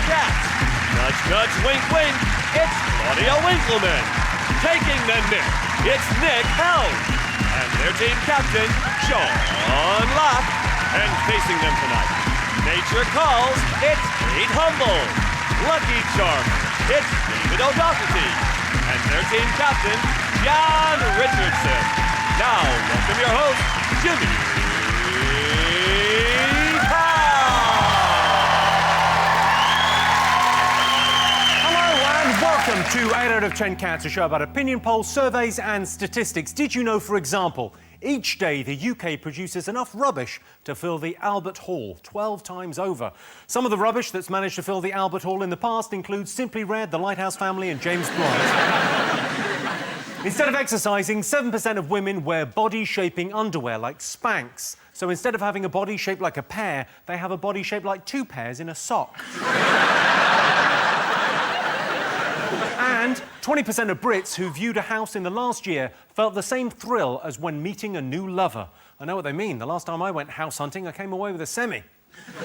cats. Nudge, nudge, wink, wink. It's Claudia Winkleman. Taking the Nick, it's Nick Helm. And their team captain, Sean Locke. And facing them tonight, Nature Calls, it's Kate Humble. Lucky Charmer, it's David O'Doherty. And their team captain, John Richardson. Now, welcome your host, Jimmy Carr. Hello and welcome to 8 out of 10 Cats, a show about opinion polls, surveys and statistics. Did you know, for example, each day the UK produces enough rubbish to fill the Albert Hall 12 times over? Some of the rubbish that's managed to fill the Albert Hall in the past includes Simply Red, The Lighthouse Family and James Blunt. Instead of exercising, 7% of women wear body-shaping underwear like Spanx. So instead of having a body shaped like a pear, they have a body shaped like two pears in a sock. And 20% of Brits who viewed a house in the last year felt the same thrill as when meeting a new lover. I know what they mean. The last time I went house hunting, I came away with a semi.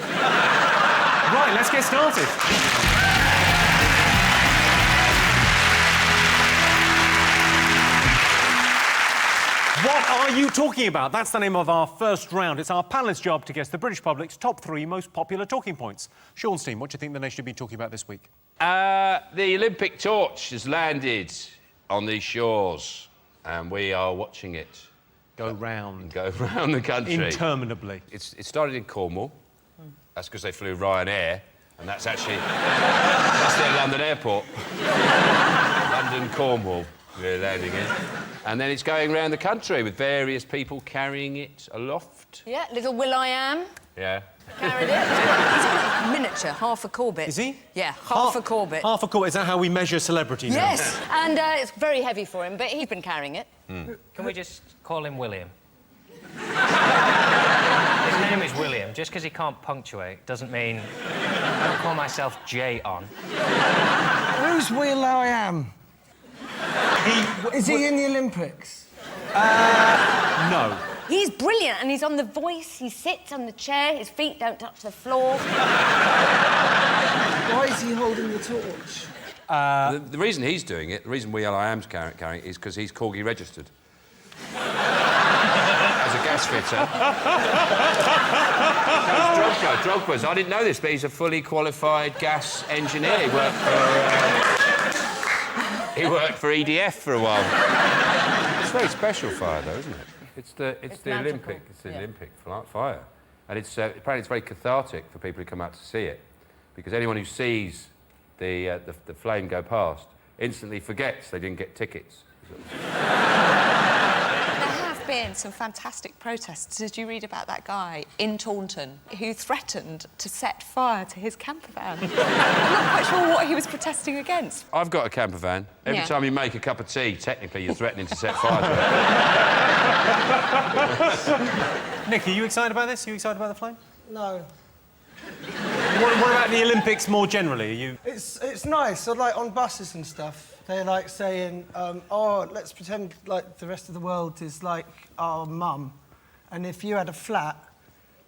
Right, let's get started. What are you talking about? That's the name of our first round. It's our panelist's job to guess the British public's top 3 most popular talking points. Sean's team, what do you think the nation should be talking about this week? The Olympic torch has landed on these shores, and we are watching it Go round the country. interminably. It started in Cornwall. That's because they flew Ryanair, and that's actually that's their London airport. London, Cornwall, we're landing in. And then it's going around the country with various people carrying it aloft. Yeah, little Will.I.am Yeah. carried it. He's only miniature, half a Corbett. Is he? Yeah, half a Corbett. Half a Corbett. Is that how we measure celebrity now? Yes, and it's very heavy for him, but he's been carrying it. Can we just call him William? His name is William. Just because he can't punctuate doesn't mean I don't call myself J-on. Who's Will.I.am? Is he in the Olympics? No. He's brilliant, and he's on The Voice. He sits on the chair, his feet don't touch the floor. Why is he holding the torch? The reason he's doing it, the reason Will.I.am's carrying it, is because he's Corgi registered. As a gas fitter. Drogba's. I didn't know this, but he's a fully qualified gas engineer. He worked for EDF for a while. It's very special fire, though, isn't it? It's the Olympic. It's the Olympic fire, and it's apparently it's very cathartic for people who come out to see it, because anyone who sees the flame go past instantly forgets they didn't get tickets. There have been some fantastic protests. Did you read about that guy in Taunton who threatened to set fire to his camper van? I'm not quite sure what he was protesting against. I've got a camper van. Every time you make a cup of tea, technically you're threatening to set fire to it. Nick, are you excited about this? Are you excited about the flame? No. What about the Olympics more generally? Are you... It's nice. So, like, on buses and stuff, they're, like, saying, oh, let's pretend like the rest of the world is like our mum, and if you had a flat,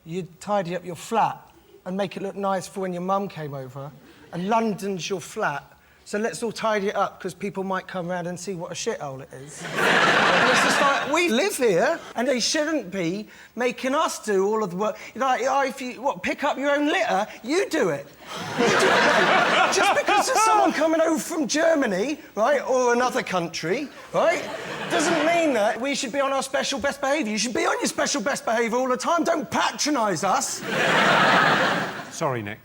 you'd tidy up your flat and make it look nice for when your mum came over, and London's your flat, so let's all tidy it up, because people might come round and see what a shithole it is. And it's just like, we live here, and they shouldn't be making us do all of the work. Like, oh, if you pick up your own litter, you do it. You do it, right? Just because there's someone coming over from Germany, right, or another country, right, doesn't mean that we should be on our special best behaviour. You should be on your special best behaviour all the time. Don't patronise us. Sorry, Nick.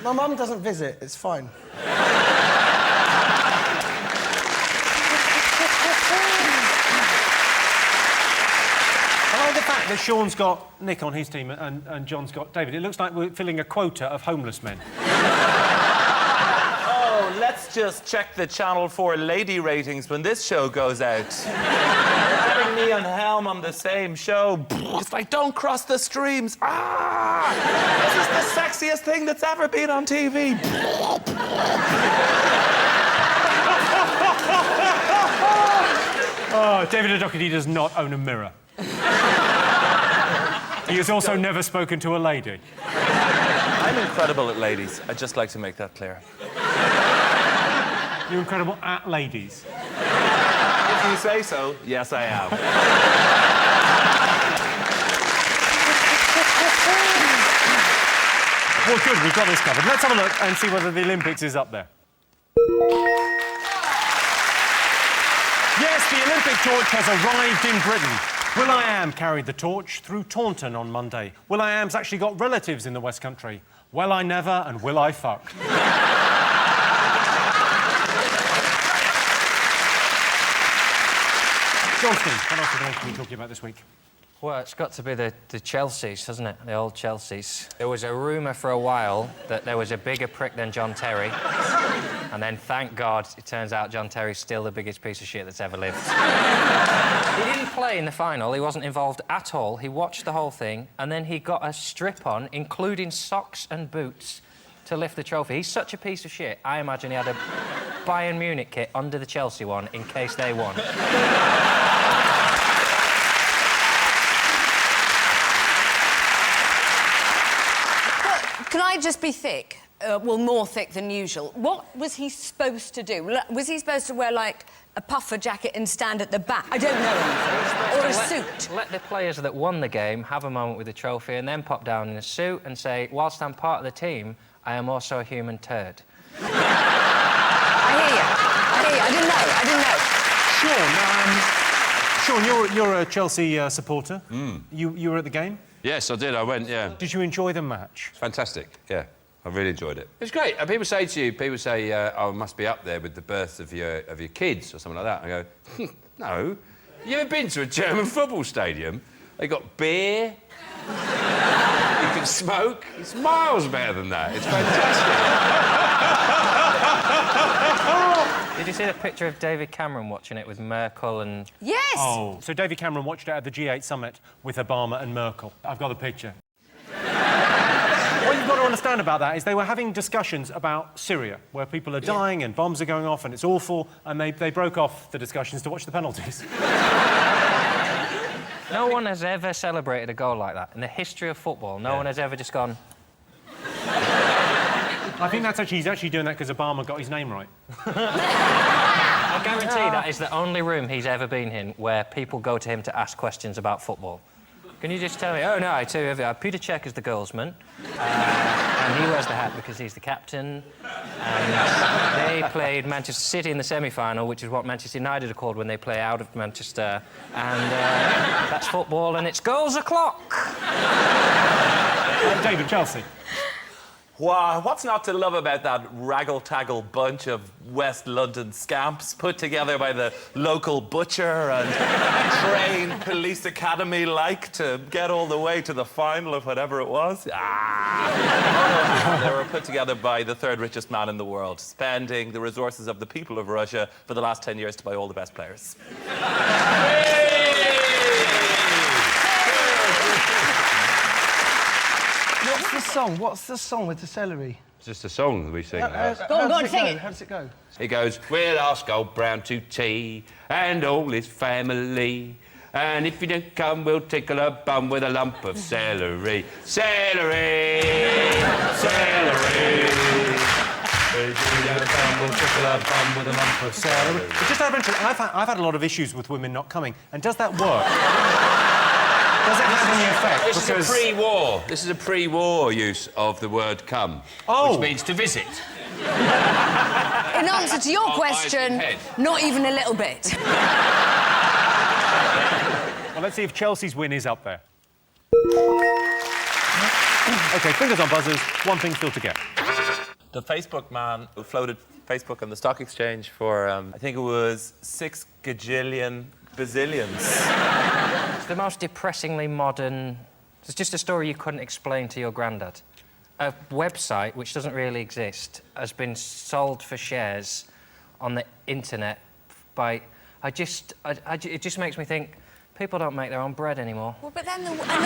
My mum doesn't visit, it's fine. I like the fact that Sean's got Nick on his team and John's got David. It looks like we're filling a quota of homeless men. Oh, let's just check the Channel 4 lady ratings when this show goes out. Having me and Helm on the same show, it's like, don't cross the streams. Ah! This is the sexiest thing that's ever been on TV. Oh, David O'Doherty does not own a mirror. He has also never spoken to a lady. I'm incredible at ladies. I'd just like to make that clear. You're incredible at ladies. If you say so, yes, I am. Well, good, we've got this covered. Let's have a look and see whether the Olympics is up there. Yes, the Olympic torch has arrived in Britain. will.i.am carried the torch through Taunton on Monday. will.i.am's actually got relatives in the West Country. Well, I never and will I fuck. Johnston, what else are we going to be talking about this week? Well, it's got to be the Chelseas, hasn't it? The old Chelseas. There was a rumour for a while that there was a bigger prick than John Terry. And then, thank God, it turns out John Terry's still the biggest piece of shit that's ever lived. He didn't play in the final. He wasn't involved at all. He watched the whole thing, and then he got a strip on, including socks and boots, to lift the trophy. He's such a piece of shit. I imagine he had a Bayern Munich kit under the Chelsea one in case they won. Can I just be thick? Well, more thick than usual. What was he supposed to do? Was he supposed to wear, like, a puffer jacket and stand at the back? I don't know anything. Or a suit? Let the players that won the game have a moment with the trophy and then pop down in a suit and say, whilst I'm part of the team, I am also a human turd. I hear you. I didn't know. Sean, you're a Chelsea supporter. You were at the game? Yes, I did. I went, yeah. Did you enjoy the match? Fantastic, yeah. I really enjoyed it. It was great. And people say, oh, I must be up there with the birth of your kids or something like that. I go, no. You ever been to a German football stadium? They got beer. You can smoke. It's miles better than that. It's fantastic. Did you see the picture of David Cameron watching it with Merkel and... Yes! Oh, so David Cameron watched it at the G8 summit with Obama and Merkel. I've got the picture. What you've got to understand about that is they were having discussions about Syria, where people are dying and bombs are going off and it's awful, and they broke off the discussions to watch the penalties. No one has ever celebrated a goal like that. In the history of football, no one has ever just gone... I think he's actually doing that because Obama got his name right. I guarantee that is the only room he's ever been in where people go to him to ask questions about football. Can you just tell me? Oh, no, I tell you, Peter Cech is the goalsman, and he wears the hat because he's the captain, and they played Manchester City in the semi-final, which is what Manchester United are called when they play out of Manchester, and that's football, and it's goals o'clock. David, Chelsea. Wow, what's not to love about that raggle-taggle bunch of West London scamps put together by the local butcher and trained police academy-like to get all the way to the final of whatever it was? They were put together by the third richest man in the world, spending the resources of the people of Russia for the last 10 years to buy all the best players. What's the song with the celery? It's just a song that we sing. Go on, sing it. How does it go? It goes, we'll ask old Brown to tea and all his family. And if you don't come, we'll tickle a bum with a lump of celery. Celery! Celery! If you don't come, we'll tickle a bum with a lump of celery. Just out of interest, I've had a lot of issues with women not coming, and does that work? Does it have any effect? This is a pre-war. This is a pre-war use of the word come, which means to visit. In answer to your question, not even a little bit. Well, let's see if Chelsea's win is up there. OK, fingers on buzzers. One thing still to get. The Facebook man who floated Facebook on the stock exchange for, I think it was 6 gajillion bazillions. It's the most depressingly modern... It's just a story you couldn't explain to your granddad. A website, which doesn't really exist, has been sold for shares on the internet by... it just makes me think, people don't make their own bread anymore. Well, but then the weirdest thing...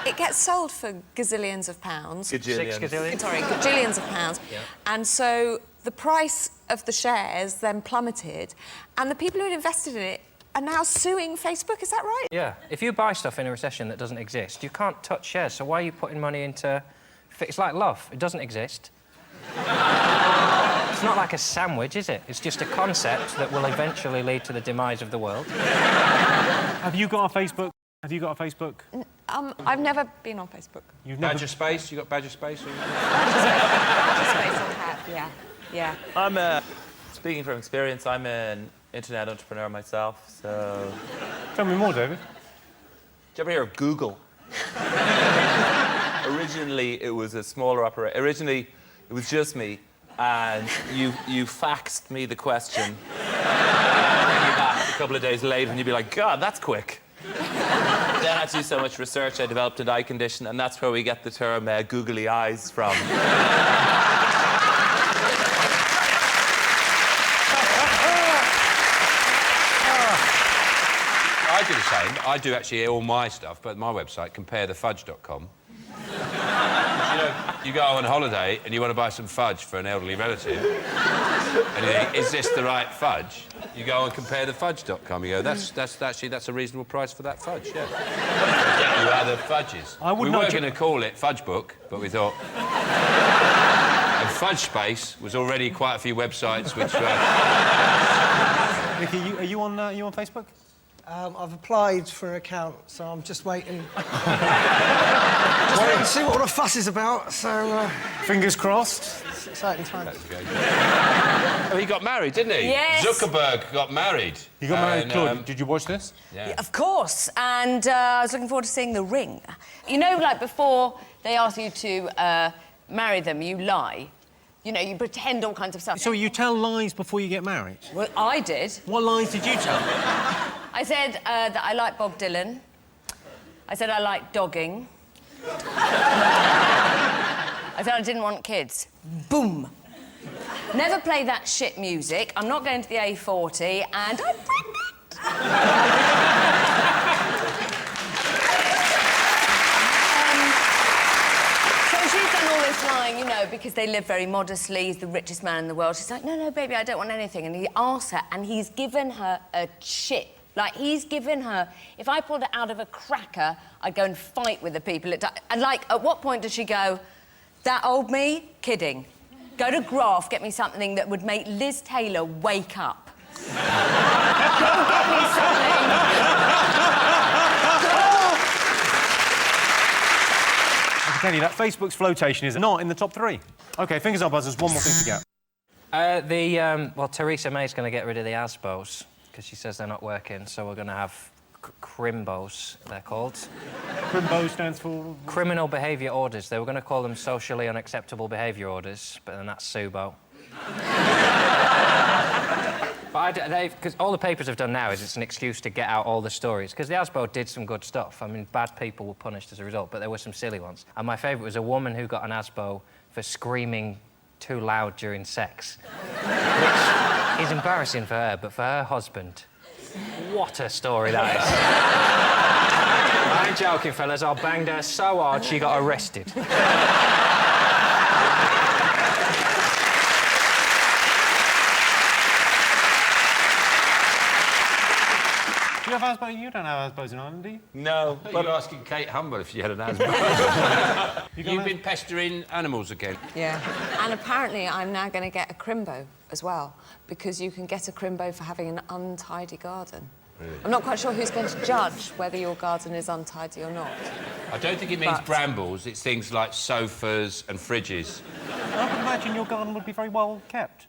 It gets sold for gazillions of pounds. Gajillions. 6 gazillion? Sorry, gajillions of pounds. Yeah. And so the price of the shares then plummeted, and the people who had invested in it are now suing Facebook, is that right? Yeah. If you buy stuff in a recession that doesn't exist, you can't touch shares, so why are you putting money into... It's like love. It doesn't exist. It's not like a sandwich, is it? It's just a concept that will eventually lead to the demise of the world. Have you got a Facebook? Have you got a Facebook? I've never been on Facebook. You've never... Badger Space? You got Badger Space? Space I have, yeah. Yeah. I'm, speaking from experience, I'm an internet entrepreneur myself, so... Tell me more, David. Did you ever hear of Google? Originally, it was a smaller operation. Originally, it was just me, and you faxed me the question. And you back a couple of days later, and you'd be like, God, that's quick. Then I had to do so much research, I developed an eye condition, and that's where we get the term googly eyes from. I do the same. I do actually all my stuff, but my website, comparethefudge.com. You know, you go on holiday and you want to buy some fudge for an elderly relative, and you think, is this the right fudge? You go on comparethefudge.com. You go, that's a reasonable price for that fudge. Yeah. Get you other fudges. We were going to call it Fudge Book, but we thought. And Fudge Space was already quite a few websites which were. Vicky, are you on Facebook? I've applied for an account, so I'm just waiting. Just waiting to see what all the fuss is about, so... Fingers crossed. It's exciting times. Oh, he got married, didn't he? Yes. Zuckerberg got married. You got married, Claudia. Did you watch this? Yeah, of course, and I was looking forward to seeing The Ring. You know, like, before they ask you to marry them, you lie. You know, you pretend all kinds of stuff. So you tell lies before you get married? Well, I did. What lies did you tell? I said that I like Bob Dylan. I said I like dogging. I said I didn't want kids. Boom. Never play that shit music. I'm not going to the A40, and I'm pregnant. So she's done all this lying, you know, because they live very modestly. He's the richest man in the world. She's like, no, baby, I don't want anything. And he asks her, and he's given her a chip. Like, he's given her... If I pulled it out of a cracker, I'd go and fight with the people. And, like, at what point does she go, that old me? Kidding. Go to Graf, get me something that would make Liz Taylor wake up. Go get me something. I can tell you that Facebook's flotation is not in the top 3. OK, fingers up, buzzers. One more thing to get. Well, Theresa May's going to get rid of the ASBOs, because she says they're not working, so we're going to have CRIMBOs, they're called. CRIMBO stands for? Criminal Behaviour Orders. They were going to call them Socially Unacceptable Behaviour Orders, but then that's SUBO. But because all the papers have done now is it's an excuse to get out all the stories, because the ASBO did some good stuff. I mean, bad people were punished as a result, but there were some silly ones. And my favourite was a woman who got an ASBO for screaming too loud during sex. Which is embarrassing for her, but for her husband, what a story that is. I ain't joking, fellas. I banged her so hard she got arrested. Do you have ASBO? You don't have ASBOs in Ireland, do you? No. But... You're asking Kate Humble if she had an asthma. You've been pestering animals again. Yeah. And apparently I'm now going to get a crimbo as well, because you can get a crimbo for having an untidy garden. Really? I'm not quite sure who's going to judge whether your garden is untidy or not. I don't think it means brambles. It's things like sofas and fridges. I would imagine your garden would be very well kept.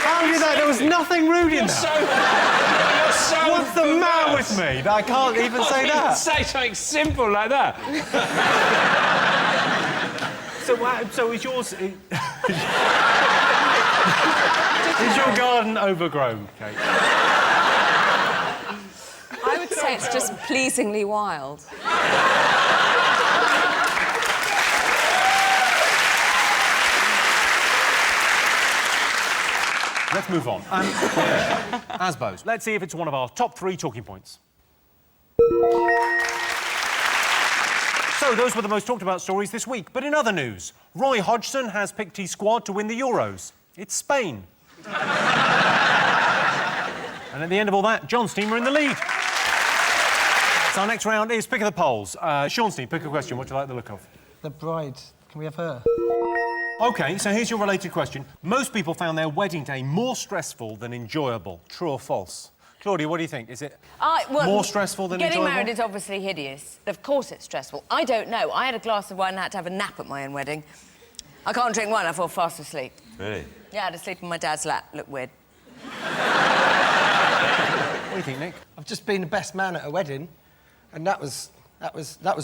How did that? There was nothing rude in that. You're so What's the matter with me that I can't even say that? Say something simple like that. So is yours... Is your garden overgrown, Kate? I would say it's just pleasingly wild. Let's move on. ASBOs. Let's see if it's one of our top 3 talking points. So, those were the most talked about stories this week. But in other news, Roy Hodgson has picked his squad to win the Euros. It's Spain. And at the end of all that, John's team are in the lead. So our next round is Pick of the Polls. Sean's team, pick a question. What do you like the look of? The bride. Can we have her? OK, so here's your related question. Most people found their wedding day more stressful than enjoyable. True or false? Claudia, what do you think? Is it more stressful than enjoyable? Getting married is obviously hideous. Of course it's stressful. I don't know. I had a glass of wine and had to have a nap at my own wedding. I can't drink wine, I fall fast asleep. Really? Yeah, I had to sleep in my dad's lap. Looked weird. What do you think, Nick? I've just been the best man at a wedding, and that was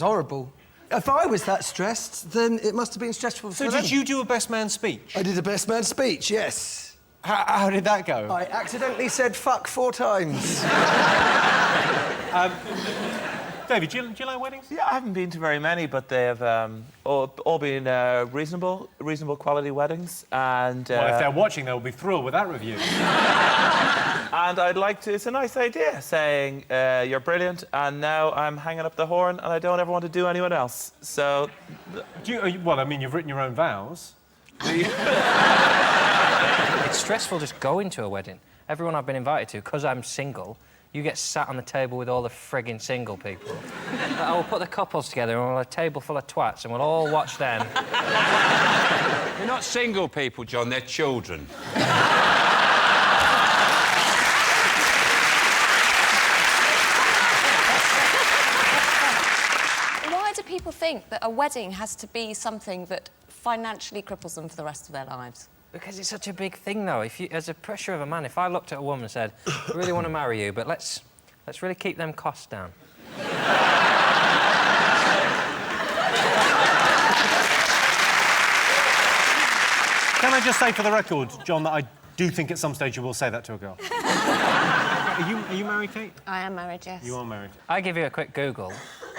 horrible. If I was that stressed, then it must have been stressful for them. So did you do a best man speech? I did a best man speech, yes. How did that go? I accidentally said fuck 4 times. David, do you like weddings? Yeah, I haven't been to very many, but they have all been reasonable quality weddings. And Well, if they're watching, they'll be thrilled with that review. and I'd like to. It's a nice idea, saying you're brilliant, and now I'm hanging up the horn, and I don't ever want to do anyone else. So, Well, I mean, you've written your own vows. It's stressful just going to a wedding. Everyone I've been invited to, because I'm single, you get sat on the table with all the frigging single people. I will put the couples together and we'll have a table full of twats and we'll all watch them. They're not single people, John, they're children. Why do people think that a wedding has to be something that financially cripples them for the rest of their lives? Because it's such a big thing, though. As a pressure of a man, if I looked at a woman and said, I really want to marry you, but let's really keep them costs down. Can I just say for the record, John, that I do think at some stage you will say that to a girl. Are you married, Kate? I am married, yes. You are married. I give you a quick Google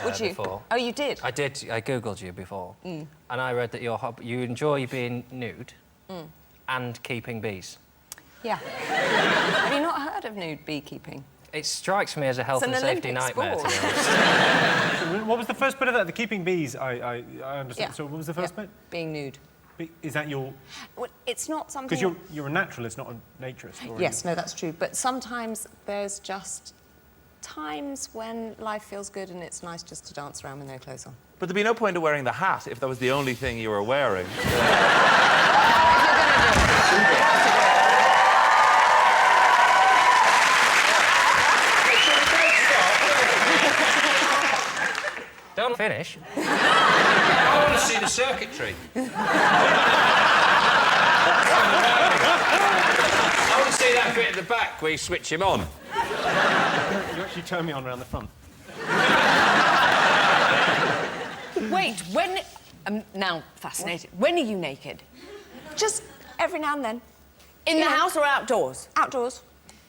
Would you? before. Oh, you did? I did. I Googled you before. And I read that you enjoy being nude and keeping bees. Yeah. Have you not heard of nude beekeeping? It strikes me as a health It's and an safety Olympic nightmare, to sport. be honest. What was the first bit of that? The keeping bees, I understand. Yeah. So what was the first bit? Being nude. Is that your... Well, it's not something... Because you're a naturalist, not a naturist. Or Yes, no, that's true. But sometimes there's just times when life feels good and it's nice just to dance around with no clothes on. but there'd be no point of wearing the hat if that was the only thing you were wearing. Don't finish. I want to see the circuitry. I want to see that bit at the back where you switch him on. You actually turn me on around the front. Wait, when... I'm now fascinated. When are you naked? Just every now and then. In the Yeah. house or outdoors? Outdoors.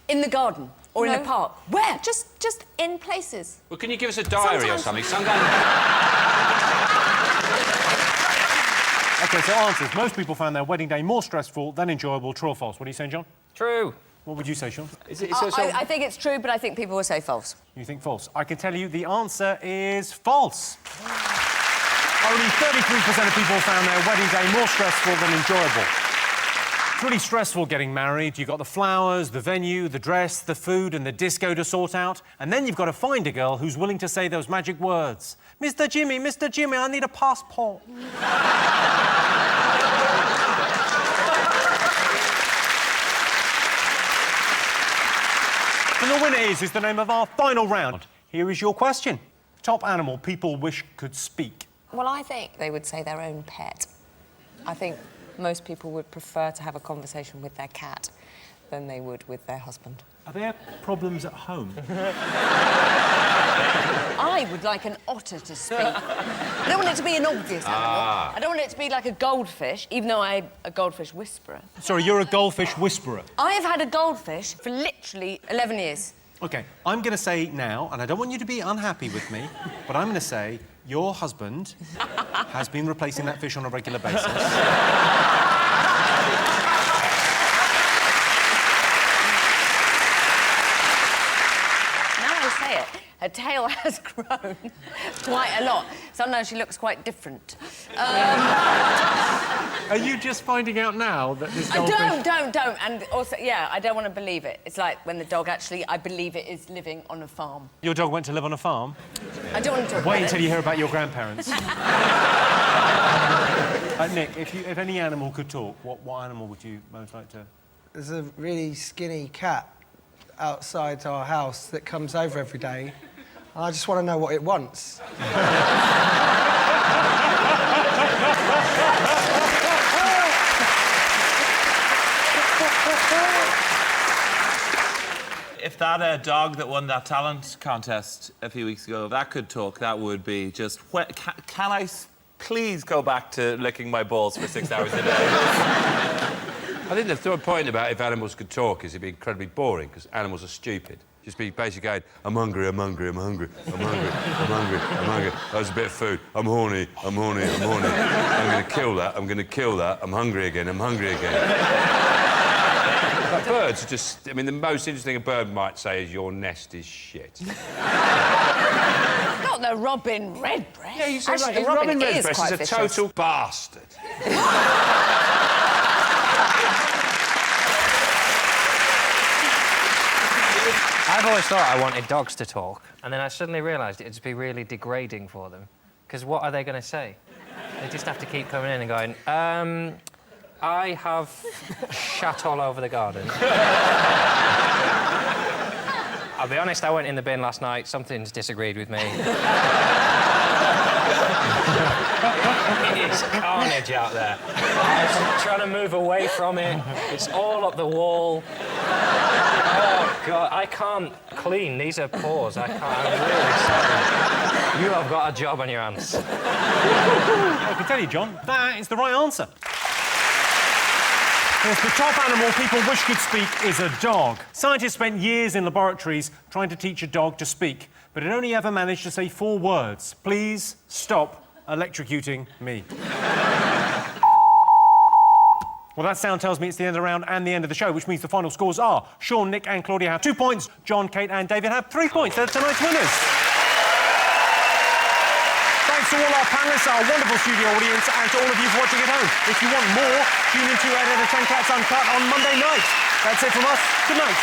In the garden? Or in No. a park? Where? Just in places. Well, can you give us a diary or Sometimes. something? OK, so answers. Most people found their wedding day more stressful than enjoyable. True or false? What are you saying, John? True. What would you say, Sean? I think it's true, but I think people will say false. You think false? I can tell you the answer is false. Only 33% of people found their wedding day more stressful than enjoyable. It's really stressful getting married. You've got the flowers, the venue, the dress, the food and the disco to sort out. And then you've got to find a girl who's willing to say those magic words. Mr. Jimmy, I need a passport. And the winner is the name of our final round. Here is your question. Top animal people wish could speak. Well, I think they would say their own pet. I think most people would prefer to have a conversation with their cat than they would with their husband. Are there problems at home? I would like an otter to speak. I don't want it to be an obvious animal. I don't want it to be like a goldfish, even though I'm a goldfish whisperer. Sorry, you're a goldfish whisperer. I have had a goldfish for literally 11 years. OK, I'm going to say now, and I don't want you to be unhappy with me, but I'm going to say your husband has been replacing that fish on a regular basis. her tail has grown quite a lot. Sometimes she looks quite different. Are you just finding out now that this goldfish... Don't. And also, yeah, I don't want to believe it. It's like when the dog actually, I believe it is living on a farm. Your dog went to live on a farm? I don't want to talk Wait about until it. you hear about your grandparents. Nick, if any animal could talk, what animal would you most like to... There's a really skinny cat outside our house that comes over every day, and I just want to know what it wants. If that dog that won that talent contest a few weeks ago, if that could talk, that would be just... Can I please go back to licking my balls for 6 hours a day? I think the point about if animals could talk is it'd be incredibly boring, because animals are stupid. Just be basically going, I'm hungry, I'm hungry, I'm hungry, I'm hungry, I'm hungry, I'm hungry. There's a bit of food. I'm horny, I'm horny, I'm horny. I'm going to kill that, I'm going to kill that. I'm hungry again, I'm hungry again. But birds are just... I mean, the most interesting thing a bird might say is your nest is shit. Not the robin redbreast. Yeah, you say Actually, right. the robin is redbreast quite is a vicious. total bastard. I've always thought I wanted dogs to talk, and then I suddenly realised it'd be really degrading for them. Because what are they going to say? They just have to keep coming in and going, I have shat all over the garden. I'll be honest, I went in the bin last night. Something's disagreed with me. It is carnage out there. I'm trying to move away from it. It's all up the wall. Oh, God, I can't clean. These are paws. I can't. I'm really sorry. You have got a job on your hands. I can tell you, John, that is the right answer. Yes, the top animal people wish could speak is a dog. Scientists spent years in laboratories trying to teach a dog to speak, but it only ever managed to say 4 words. Please stop electrocuting me. Well, that sound tells me it's the end of the round and the end of the show, which means the final scores are Sean, Nick and Claudia have 2 points. John, Kate and David have 3 points. They're tonight's winners. Thanks to all our panellists, our wonderful studio audience, and to all of you for watching at home. If you want more, tune into 8 out of 10 Cats Uncut on Monday night. That's it from us. Good night.